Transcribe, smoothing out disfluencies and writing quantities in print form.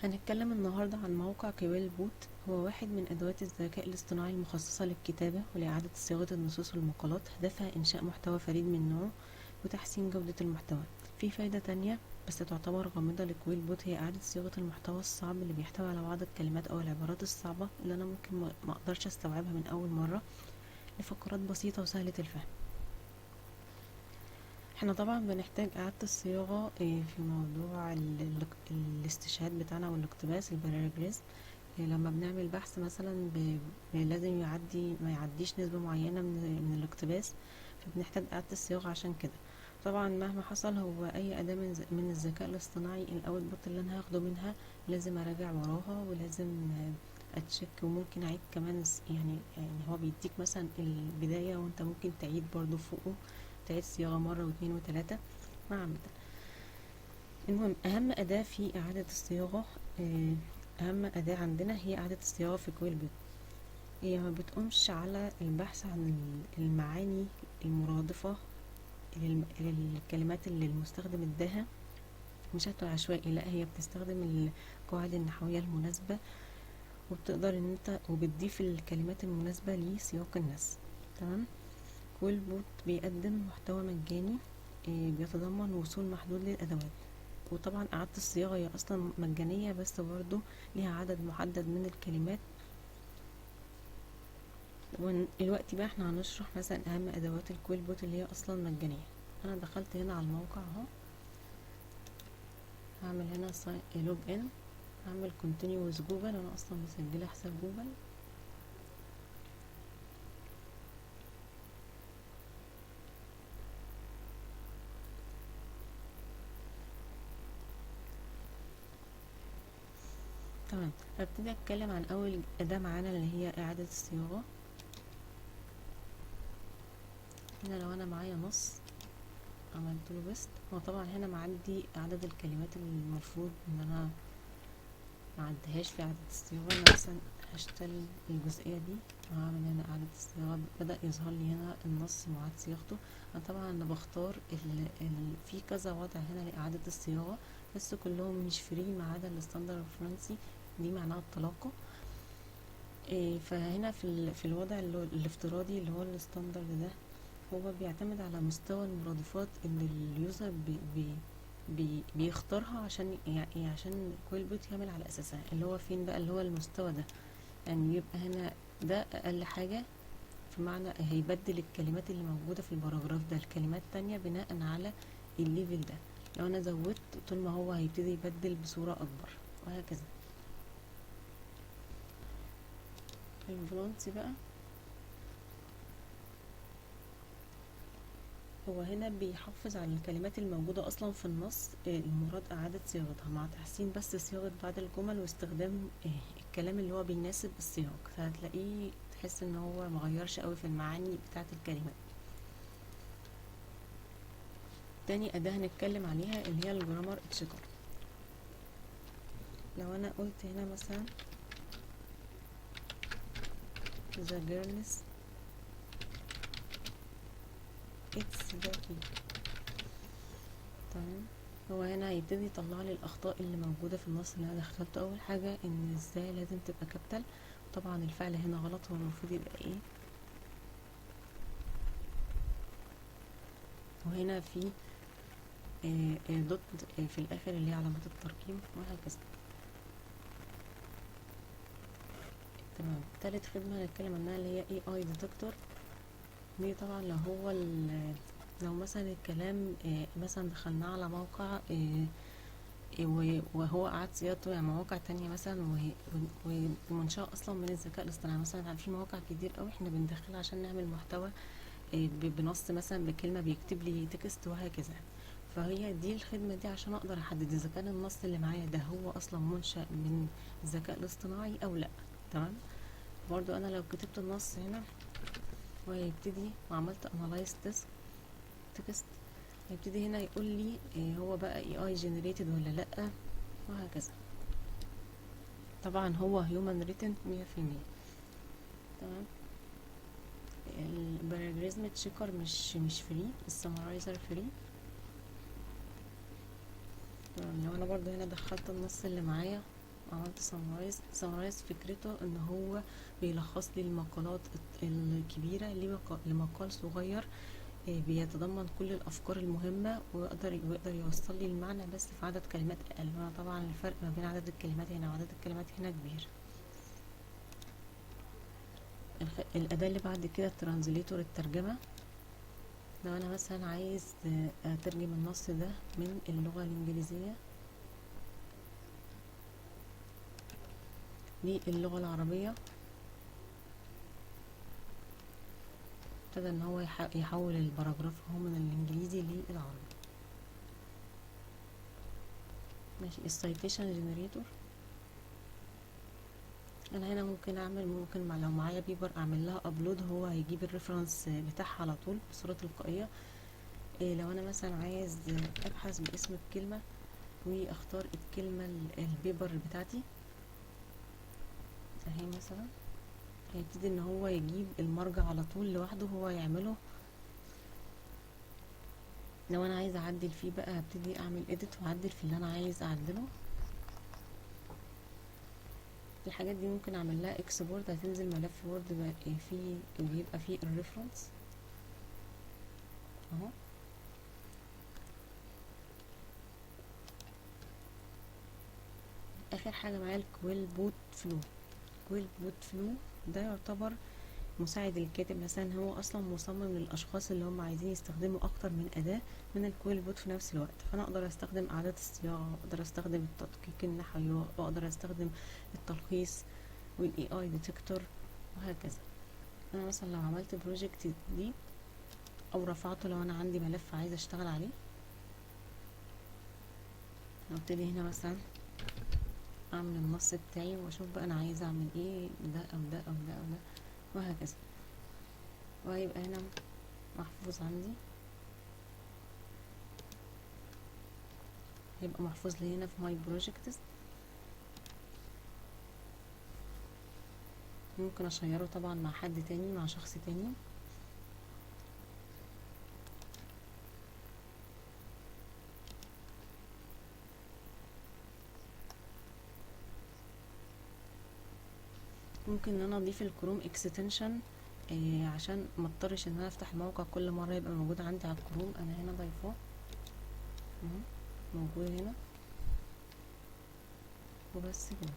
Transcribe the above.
هنتكلم النهاردة عن موقع كويل بوت. هو واحد من أدوات الذكاء الاصطناعي المخصصة للكتابة ولإعادة صياغة النصوص والمقالات، هدفها إنشاء محتوى فريد من نوعه وتحسين جودة المحتوى. في فايدة تانية بس تعتبر غامضة لكويل بوت، هي إعادة صياغة المحتوى الصعب اللي بيحتوي على بعض الكلمات أو العبارات الصعبة اللي أنا ممكن ما أقدرش أستوعبها من أول مرة لفقرات بسيطة وسهلة الفهم. احنا طبعا بنحتاج إعادة الصياغة في موضوع الاستشهاد بتاعنا والاقتباس الباراجراف. لما بنعمل بحث مثلا لازم ما يعديش نسبة معينة من الاقتباس، فبنحتاج إعادة الصياغة عشان كده. طبعا مهما حصل، هو أي أداة من الذكاء الاصطناعي الأوتبوت اللي أنا هاخده منها لازم أراجع وراها، ولازم أتشك، وممكن أعيد كمان. يعني هو بيديك مثلا البداية وانت ممكن تعيد برضو فوقه، تعيد صياغة مرة واتنين وتلاتة مع مدى. المهم، أهم أداة في إعادة الصياغة، أهم أداة عندنا هي إعادة الصياغة في كويل بوت. هي ما بتقومش على البحث عن المعاني المرادفة للكلمات اللي المستخدم اداها بشكل عشوائي، لا، هي بتستخدم القواعد النحوية المناسبة، وبتقدر ان انت وبتضيف الكلمات المناسبة لسياق النص. تمام. كويل بوت بيقدم محتوى مجاني بيتضمن وصول محدود للأدوات، وطبعا إعادة الصياغة هي أصلا مجانية، بس برضو ليها عدد محدد من الكلمات. ودلوقتي بقى احنا هنشرح مثلا أهم أدوات الكويل بوت اللي هي أصلا مجانية. أنا دخلت هنا على الموقع اهو، هعمل هنا لوج ان، هعمل كونتينيو ويز جوجل، أنا أصلا مسجلة حساب جوجل. تمام، هبتدي أتكلم عن أول أداة معانا اللي هي إعادة الصياغة. هنا لو أنا معايا نص عملت له بيست، هو طبعا هنا معدي عدد الكلمات اللي المفروض ان انا معديهاش في اعادة الصياغة. انا مثلا هشتغل الجزئية دي وهعمل هنا اعادة الصياغة، بدأ يظهر لي هنا النص معاد صياغته. انا طبعا بختار في كذا وضع هنا لإعادة الصياغة، بس كلهم مش فري ما عدا الستاندرد الفرنسي، دي معناها الطلاقة. فهنا في الوضع الافتراضي اللي هو الستاندرد ده، هو بيعتمد على مستوى المرادفات اللي اليوزر بيختارها عشان كويل بوت يعمل على اساسها. اللي هو فين بقى اللي هو المستوى ده؟ يعني يبقى هنا ده اقل حاجة، في معنى هيبدل الكلمات اللي موجودة في الباراجراف ده الكلمات تانية بناء على الليفل ده. لو انا زودت، طول ما هو هيبتدي يبدل بصورة اكبر، وهكذا. الفلونسي بقى، هو هنا بيحافظ على الكلمات الموجودة أصلا في النص، المراد إعادة صياغتها مع تحسين بس صياغة بعض الجمل واستخدام الكلام اللي هو بيناسب السياق، فهتلاقيه تحس ان هو مغيرش قوي في المعاني بتاعة الكلمات. تاني أداة هنتكلم عليها اللي هي الجرامر تشيكر. لو أنا قلت هنا مثلا the girls it's the key، تمام. هو هنا هيبتدي يطلع لي الاخطاء اللي موجوده في النص اللي انا دخلته. اول حاجه ان ازاي لازم تبقى كابيتال، طبعا الفعل هنا غلط، هو المفروض يبقى ايه. وهنا في دوت في الاخر اللي هي علامات الترقيم، وهكذا. تمام. تالت خدمه هنتكلم عنها اللي هي اي ديتكتور. دي طبعا لو مثلا الكلام مثلا دخلناه على موقع وهو قعد صياغته، يعني مواقع تانية مثلا ومنشأة أصلا من الذكاء الاصطناعي. مثلا في مواقع كتير قوي احنا بندخلها عشان نعمل محتوى بنص مثلا بكلمة بيكتب لي تكست وهكذا. فهي دي الخدمة دي عشان أقدر أحدد إذا كان النص اللي معايا ده هو أصلا منشأ من الذكاء الاصطناعي أو لأ. تمام. برضو أنا لو كتبت النص هنا وهيبتدي وعملت analyze text، هيبتدي هنا يقول لي هو بقى AI generated ولا لأ، وهكذا. طبعا هو human written 100%. تمام. الباراجريزم تشيكر مش فري، السمرايزر فري. لو انا برضو هنا دخلت النص اللي معايا عملت سمرايز فكرته ان هو بيلخص لي المقالات الكبيرة لمقال صغير بيتضمن كل الافكار المهمة، ويقدر يوصل لي المعنى بس في عدد كلمات اقل. وانا طبعا الفرق ما بين عدد الكلمات هنا وعدد الكلمات هنا كبير. الاداة اللي بعد كده الترانزليتور، الترجمة. لو انا مثلا عايز اترجم النص ده من اللغة الانجليزية للغة العربية، ابتدى ان هو يحول الباراجراف هو من الانجليزي للعربي. ماشي. السايتيشن جنريتور، انا هنا ممكن لو معايا بيبر اعمل لها ابلود، هو هيجيب الريفرنس بتاعها على طول بصورة تلقائية. لو انا مثلا عايز ابحث باسم الكلمة واختار الكلمة البيبر بتاعتي اهي مثلا، هيبتدي ان هو يجيب المرجع على طول لوحده، هو يعمله. لو انا عايزه اعدل فيه بقى هبتدي اعمل edit واعدل في اللي انا عايز اعدله. الحاجات دي ممكن اعمل لها اكسبورت، هتنزل ملف وورد فيه بيبقى فيه الريفرنس اهو. اخر حاجه معايا الكويل بوت فلو. كويل بوت فلو ده يعتبر مساعد الكاتب، مثلا هو اصلا مصمم للاشخاص اللي هم عايزين يستخدموا اكتر من اداة من الكويل بوت في نفس الوقت. فانا اقدر استخدم اعداد الصياغة، اقدر استخدم التدقيق النحوي، واقدر استخدم التلخيص والاي اي ديتكتور وهكذا. انا مثلا لو عملت بروجكت دي او رفعته، لو انا عندي ملف عايزه اشتغل عليه، هبتدي هنا مثلا اعمل النص بتاعي واشوف بقى انا عايزه اعمل ايه، ده او ده او ده او ده وهكذا، وهيبقى هنا محفوظ عندي، هيبقى محفوظ لي هنا في ماي بروجكتس. ممكن اشيره طبعا مع حد تاني، مع شخص تاني. ممكن ان انا اضيف الكروم اكستنشن عشان ما اضطرش ان انا افتح الموقع كل مره يبقى موجود عندي على الكروم. انا هنا ضايفاه موجود هنا وبس كده.